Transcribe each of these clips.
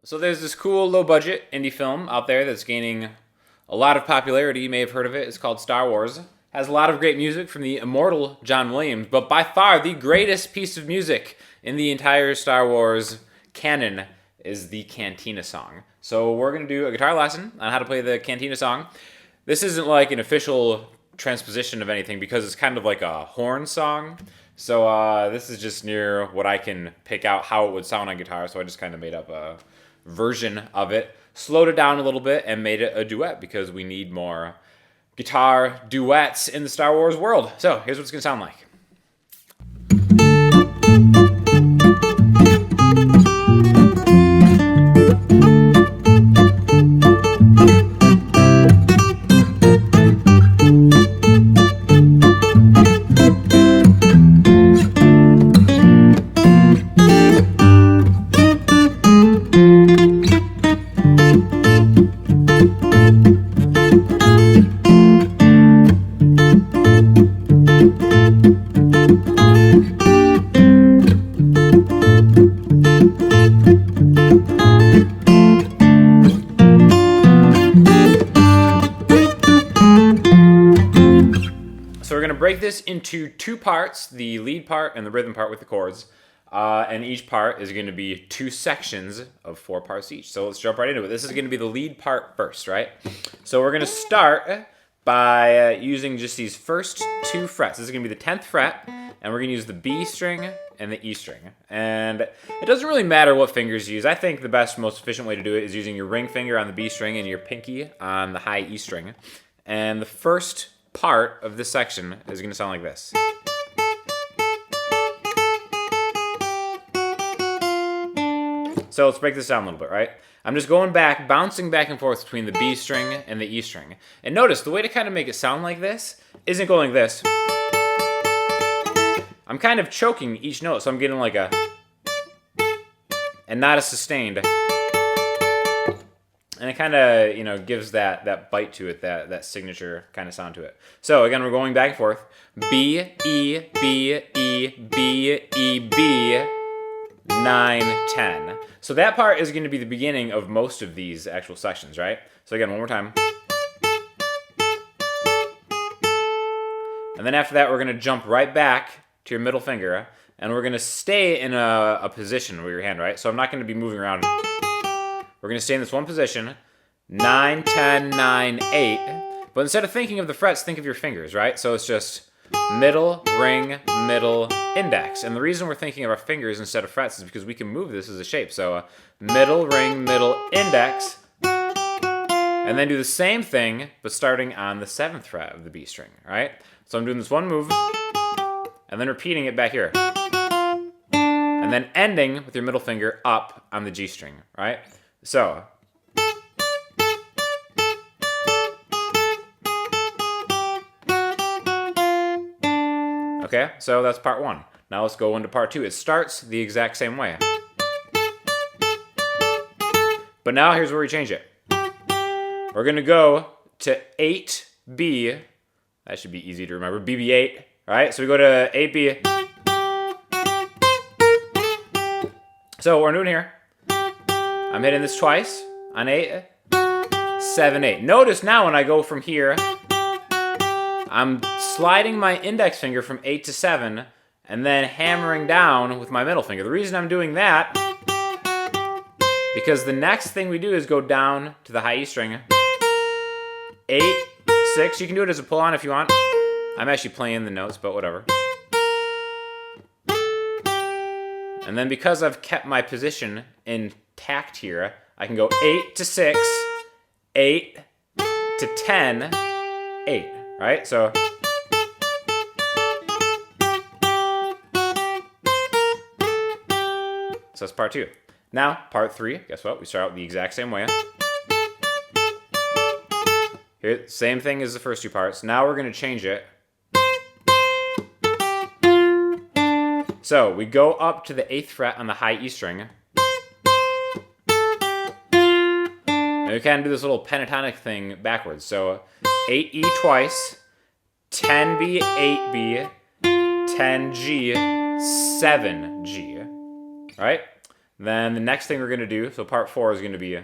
So there's this cool low-budget indie film out there that's gaining a lot of popularity. You may have heard of it. It's called Star Wars. Has a lot of great music from the immortal John Williams, but by far the greatest piece of music in the entire Star Wars canon is the Cantina Song. So we're going to do a guitar lesson on how to play the Cantina Song. This isn't like an official transposition of anything because it's kind of like a horn song. So this is just near what I can pick out how it would sound on guitar. So I just kind of made up a version of it, slowed it down a little bit, and made it a duet because we need more guitar duets in the Star Wars world. So here's what it's going to sound like. So we're going to break this into two parts, the lead part and the rhythm part with the chords. And each part is going to be two sections of 4 parts each. So let's jump right into it. This is going to be the lead part first, right? So we're going to start by using just these first 2 frets. This is going to be the 10th fret, and we're going to use the B string and the E string. And it doesn't really matter what fingers you use. I think the best, most efficient way to do it is using your ring finger on the B string and your pinky on the high E string. And the first part of this section is going to sound like this. So let's break this down a little bit, right? I'm just going back, bouncing back and forth between the B string and the E string. And notice, the way to kind of make it sound like this isn't going like this. I'm kind of choking each note, so I'm getting like a, and not a sustained. And it kind of, gives that bite to it, that signature kind of sound to it. So again, we're going back and forth. B, E, B, E, B, E, B, 9, 10. So that part is going to be the beginning of most of these actual sections, right? So again, one more time. And then after that, we're going to jump right back to your middle finger, and we're going to stay in a position with your hand, right? So I'm not going to be moving around. We're going to stay in this one position, 9, 10, 9, 8. But instead of thinking of the frets, think of your fingers, right? So it's just middle, ring, middle, index. And the reason we're thinking of our fingers instead of frets is because we can move this as a shape. So middle, ring, middle, index. And then do the same thing, but starting on the 7th fret of the B string, right? So I'm doing this one move, and then repeating it back here. And then ending with your middle finger up on the G string, right? So, okay, so that's part 1. Now let's go into part 2. It starts the exact same way. But now here's where we change it. We're going to go to 8B. That should be easy to remember. BB8, right? So we go to 8B. So what we're doing here, I'm hitting this twice on 8, 7, 8. Notice now when I go from here, I'm sliding my index finger from 8 to 7 and then hammering down with my middle finger. The reason I'm doing that, because the next thing we do is go down to the high E string. 8, 6. You can do it as a pull-on if you want. I'm actually playing the notes, but whatever. And then because I've kept my position intact here, I can go 8 to 6, 8 to 10, 8, right? So that's part 2. Now, part 3, guess what? We start out the exact same way. Here, same thing as the first 2 parts. Now we're going to change it. So we go up to the 8th fret on the high E string. And we kind of do this little pentatonic thing backwards. So 8E twice, 10B, 8B, 10G, 7G. Right? Then the next thing we're going to do, so part 4 is going to be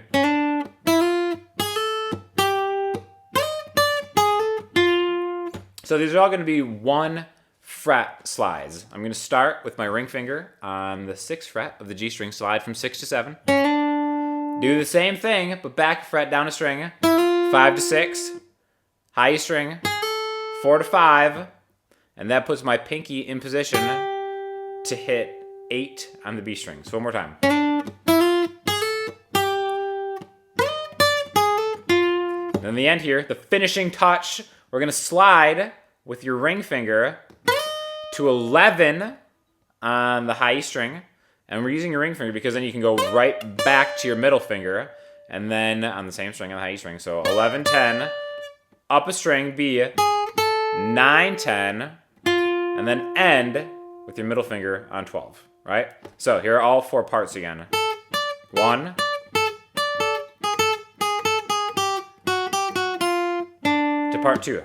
so these are all going to be 1 fret slides. I'm going to start with my ring finger on the 6th fret of the G string, slide from 6 to 7. Do the same thing, but back a fret down a string. 5 to 6, high E string, 4 to 5, and that puts my pinky in position to hit 8 on the B string. So one more time. Then the end here, the finishing touch, we're going to slide with your ring finger to 11 on the high E string. And we're using your ring finger because then you can go right back to your middle finger and then on the same string on the high E string. So 11, 10, up a string, B, 9, 10, and then end with your middle finger on 12, right? So here are all 4 parts again. 1, to part 2.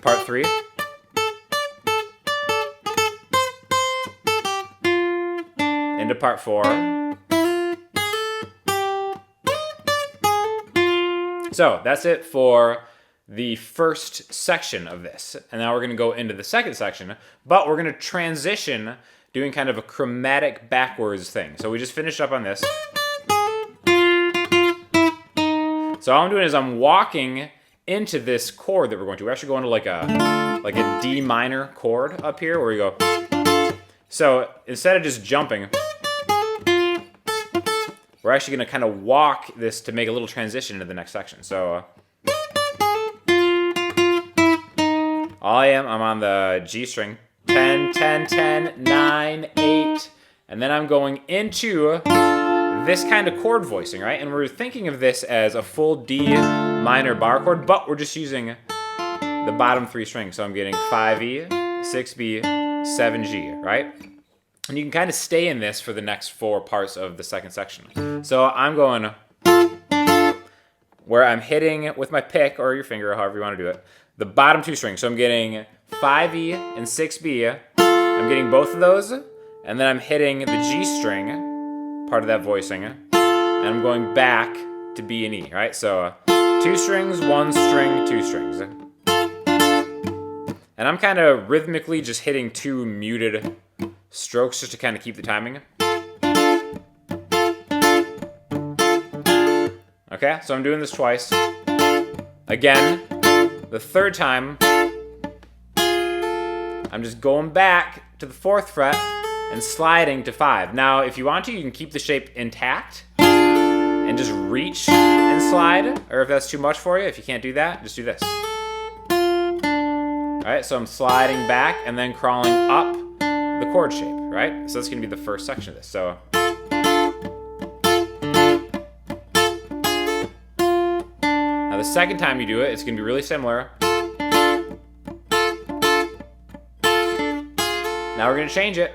Part 3. Into part 4. So that's it for the first section of this. And now we're going to go into the second section, but we're going to transition doing kind of a chromatic backwards thing. So we just finished up on this. So all I'm doing is I'm walking into this chord that we're going to. We're actually going to like a D minor chord up here where we go. So instead of just jumping, we're actually going to kind of walk this to make a little transition into the next section. So I'm on the G string, 10, 10, 10, 9, 8, and then I'm going into this kind of chord voicing, right? And we're thinking of this as a full D minor bar chord, but we're just using the bottom 3 strings. So I'm getting 5E, 6B, 7G, right? And you can kind of stay in this for the next 4 parts of the second section. So I'm going where I'm hitting with my pick or your finger, however you want to do it, the bottom 2 strings. So I'm getting 5E and 6B. I'm getting both of those, and then I'm hitting the G string, part of that voicing, and I'm going back to B and E, right? So 2 strings, 1 string, 2 strings. And I'm kind of rhythmically just hitting 2 muted strokes just to kind of keep the timing. Okay, so I'm doing this twice. Again, the third time, I'm just going back to the 4th fret and sliding to 5. Now, if you want to, you can keep the shape intact and just reach and slide, or if that's too much for you, if you can't do that, just do this. All right, so I'm sliding back and then crawling up the chord shape, right? So that's going to be the first section of this. So now the second time you do it, it's going to be really similar. Now we're going to change it.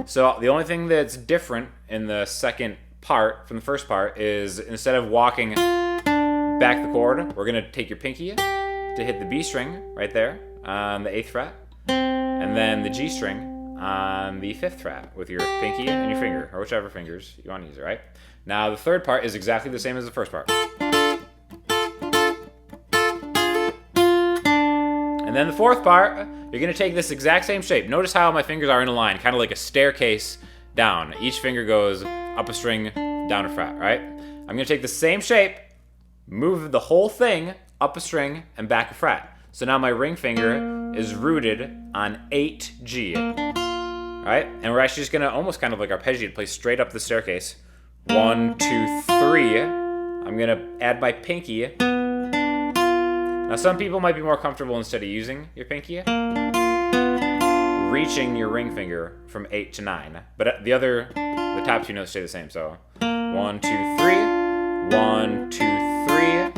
So the only thing that's different in the second part from the first part is instead of walking back the chord, we're going to take your pinky to hit the B string right there on the 8th fret, and then the G string on the 5th fret with your pinky and your finger, or whichever fingers you want to use, right? Now the third part is exactly the same as the first part. And then the fourth part, you're going to take this exact same shape. Notice how my fingers are in a line, kind of like a staircase down. Each finger goes up a string, down a fret, right? I'm going to take the same shape, move the whole thing up a string and back a fret. So now my ring finger is rooted on 8G, right? And we're actually just going to almost kind of like arpeggiate, play straight up the staircase. 1, 2, 3. I'm going to add my pinky. Now some people might be more comfortable instead of using your pinky, reaching your ring finger from 8 to 9. But the top 2 notes stay the same. So 1, 2, 3. 1, 2, 3.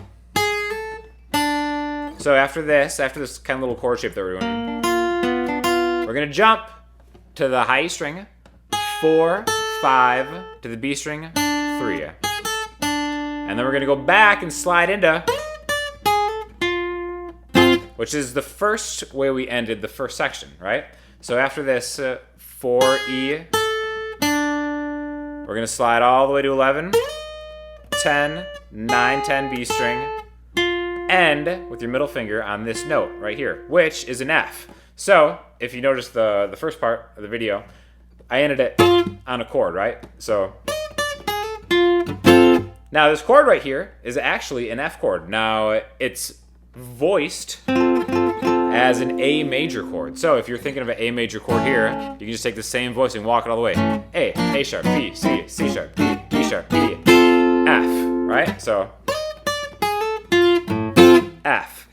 So after this kind of little chord shape that we're doing, we're going to jump to the high E string, 4, 5, to the B string, 3. And then we're going to go back and slide into which is the first way we ended the first section, right? So after this 4 E, we're gonna slide all the way to 11, 10, 9, 10 B string, end with your middle finger on this note right here, which is an F. So if you notice the first part of the video, I ended it on a chord, right? So now this chord right here is actually an F chord. Now it's voiced as an A major chord. So if you're thinking of an A major chord here, you can just take the same voice and walk it all the way. A sharp, B, C, C sharp, D, D sharp, E, F, right? So F.